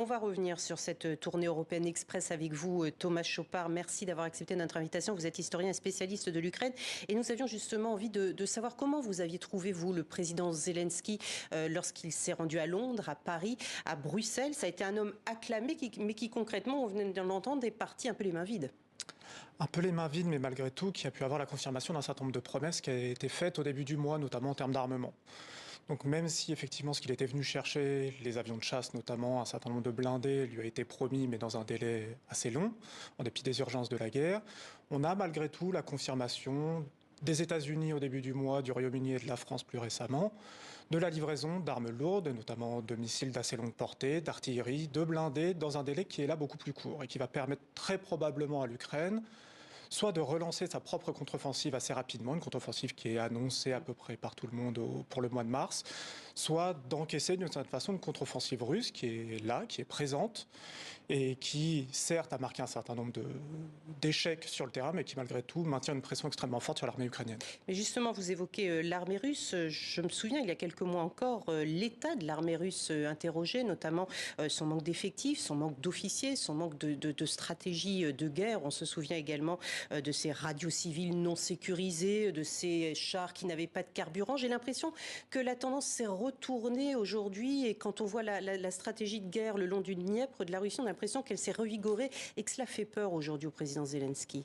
On va revenir sur cette tournée européenne express avec vous, Thomas Chopard. Merci d'avoir accepté notre invitation. Vous êtes historien et spécialiste de l'Ukraine. Et nous avions justement envie de savoir comment vous aviez trouvé, vous, le président Zelensky, lorsqu'il s'est rendu à Londres, à Paris, à Bruxelles. Ça a été un homme acclamé, mais qui concrètement, on venait de l'entendre, est parti un peu les mains vides. Un peu les mains vides, mais malgré tout, qui a pu avoir la confirmation d'un certain nombre de promesses qui a été faites au début du mois, notamment en termes d'armement. Donc même si effectivement ce qu'il était venu chercher, les avions de chasse notamment, un certain nombre de blindés, lui a été promis, mais dans un délai assez long, en dépit des urgences de la guerre, on a malgré tout la confirmation des États-Unis au début du mois, du Royaume-Uni et de la France plus récemment, de la livraison d'armes lourdes, notamment de missiles d'assez longue portée, d'artillerie, de blindés, dans un délai qui est là beaucoup plus court et qui va permettre très probablement à l'Ukraine soit de relancer sa propre contre-offensive assez rapidement, une contre-offensive qui est annoncée à peu près par tout le monde pour le mois de mars, soit d'encaisser d'une certaine façon une contre-offensive russe qui est là, qui est présente, et qui certes a marqué un certain nombre d'échecs sur le terrain, mais qui malgré tout maintient une pression extrêmement forte sur l'armée ukrainienne. Mais justement, vous évoquez l'armée russe. Je me souviens, il y a quelques mois encore, l'état de l'armée russe interrogé, notamment son manque d'effectifs, son manque d'officiers, son manque de stratégie de guerre. On se souvient également de ces radios civiles non sécurisées, de ces chars qui n'avaient pas de carburant. J'ai l'impression que la tendance s'est retournée aujourd'hui, et quand on voit la stratégie de guerre le long du Dniepr de la Russie, on a l'impression qu'elle s'est revigorée et que cela fait peur aujourd'hui au président Zelensky.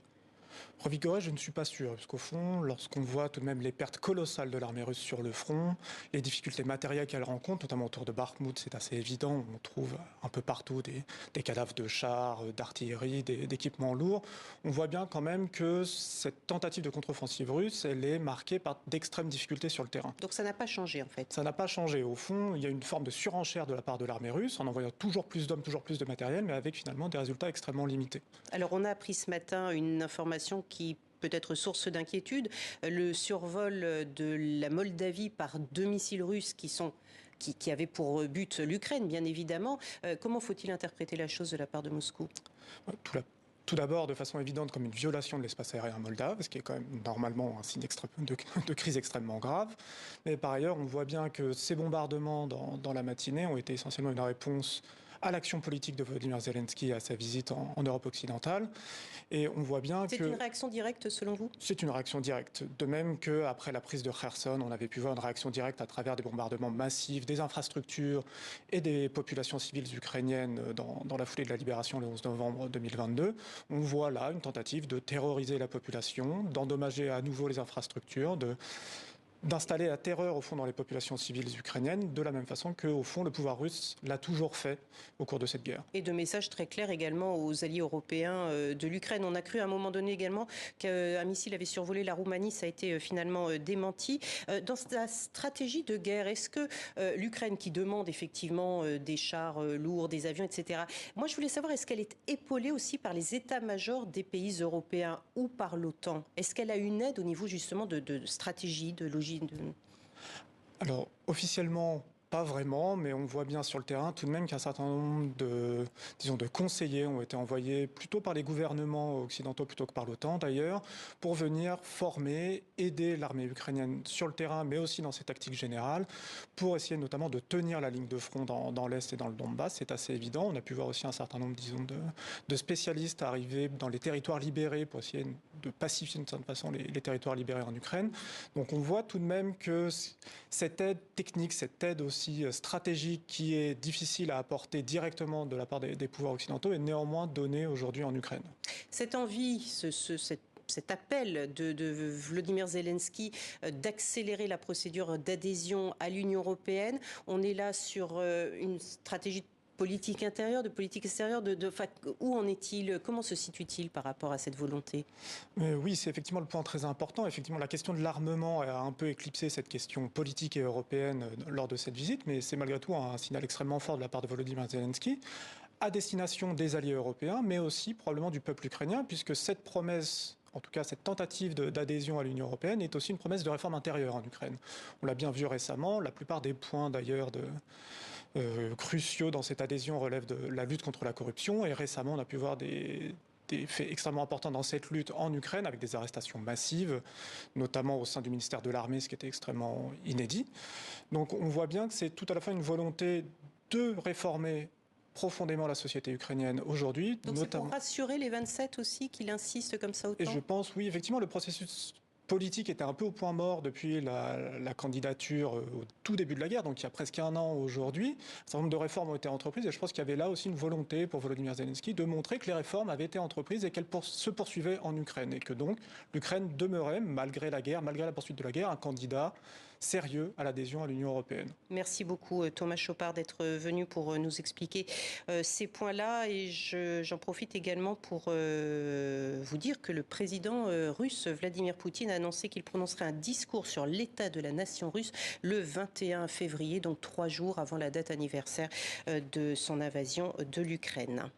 Revigoré, je ne suis pas sûr, parce qu'au fond, lorsqu'on voit tout de même les pertes colossales de l'armée russe sur le front, les difficultés matérielles qu'elle rencontre, notamment autour de Bakhmout, c'est assez évident. On trouve un peu partout des cadavres de chars, d'artillerie, d'équipements lourds. On voit bien quand même que cette tentative de contre-offensive russe, elle est marquée par d'extrêmes difficultés sur le terrain. Donc ça n'a pas changé en fait. Ça n'a pas changé. Au fond, il y a une forme de surenchère de la part de l'armée russe, en envoyant toujours plus d'hommes, toujours plus de matériel, mais avec finalement des résultats extrêmement limités. Alors on a appris ce matin une information qui peut être source d'inquiétude, le survol de la Moldavie par 2 missiles russes qui avaient pour but l'Ukraine, bien évidemment. Comment faut-il interpréter la chose de la part de Moscou ? Tout d'abord, de façon évidente, comme une violation de l'espace aérien moldave, ce qui est quand même normalement un signe de crise extrêmement grave. Mais par ailleurs, on voit bien que ces bombardements dans la matinée ont été essentiellement une réponse à l'action politique de Volodymyr Zelensky à sa visite en Europe occidentale. Et on voit bien que... C'est une réaction directe selon vous ? C'est une réaction directe. De même qu'après la prise de Kherson, on avait pu voir une réaction directe à travers des bombardements massifs, des infrastructures et des populations civiles ukrainiennes dans la foulée de la libération le 11 novembre 2022. On voit là une tentative de terroriser la population, d'endommager à nouveau les infrastructures, d'installer la terreur au fond dans les populations civiles ukrainiennes, de la même façon que au fond le pouvoir russe l'a toujours fait au cours de cette guerre. Et de messages très clairs également aux alliés européens de l'Ukraine. On a cru à un moment donné également qu'un missile avait survolé la Roumanie, ça a été finalement démenti. Dans sa stratégie de guerre, est-ce que l'Ukraine, qui demande effectivement des chars lourds, des avions, etc., moi je voulais savoir, est-ce qu'elle est épaulée aussi par les états-majors des pays européens ou par l'OTAN ? Est-ce qu'elle a une aide au niveau justement de stratégie, de logique ? Alors, officiellement, pas vraiment, mais on voit bien sur le terrain tout de même qu'un certain nombre de conseillers ont été envoyés plutôt par les gouvernements occidentaux plutôt que par l'OTAN d'ailleurs, pour venir former, aider l'armée ukrainienne sur le terrain, mais aussi dans ses tactiques générales, pour essayer notamment de tenir la ligne de front dans l'Est et dans le Donbass. C'est assez évident. On a pu voir aussi un certain nombre, disons, de spécialistes arriver dans les territoires libérés pour essayer de pacifier d'une certaine façon les territoires libérés en Ukraine. Donc on voit tout de même que cette aide technique, cette aide aussi stratégique qui est difficile à apporter directement de la part des pouvoirs occidentaux est néanmoins donnée aujourd'hui en Ukraine. Cette envie, cet appel de Volodymyr Zelensky d'accélérer la procédure d'adhésion à l'Union européenne, on est là sur une stratégie de politique intérieure, de politique extérieure, où en est-il ? Comment se situe-t-il par rapport à cette volonté ? Oui, c'est effectivement le point très important. Effectivement, la question de l'armement a un peu éclipsé cette question politique et européenne lors de cette visite, mais c'est malgré tout un signal extrêmement fort de la part de Volodymyr Zelensky, à destination des alliés européens, mais aussi probablement du peuple ukrainien, puisque cette promesse, en tout cas cette tentative d'adhésion à l'Union européenne, est aussi une promesse de réforme intérieure en Ukraine. On l'a bien vu récemment, la plupart des points d'ailleurs cruciaux dans cette adhésion relèvent de la lutte contre la corruption, et récemment on a pu voir des faits extrêmement importants dans cette lutte en Ukraine, avec des arrestations massives, notamment au sein du ministère de l'Armée, ce qui était extrêmement inédit. Donc on voit bien que c'est tout à la fois une volonté de réformer profondément la société ukrainienne aujourd'hui. Donc c'est pour rassurer les 27 aussi qu'il insiste comme ça autant? Et je pense, oui, effectivement, le processus politique était un peu au point mort depuis la candidature au tout début de la guerre, donc il y a presque un an aujourd'hui. Un certain nombre de réformes ont été entreprises et je pense qu'il y avait là aussi une volonté pour Volodymyr Zelensky de montrer que les réformes avaient été entreprises et qu'elles se poursuivaient en Ukraine et que donc l'Ukraine demeurait, malgré la guerre, malgré la poursuite de la guerre, un candidat sérieux à l'adhésion à l'Union européenne. Merci beaucoup Thomas Chopard d'être venu pour nous expliquer ces points-là et j'en profite également pour vous dire que le président russe Vladimir Poutine a annoncé qu'il prononcerait un discours sur l'état de la nation russe le 21 février, donc 3 jours avant la date anniversaire de son invasion de l'Ukraine.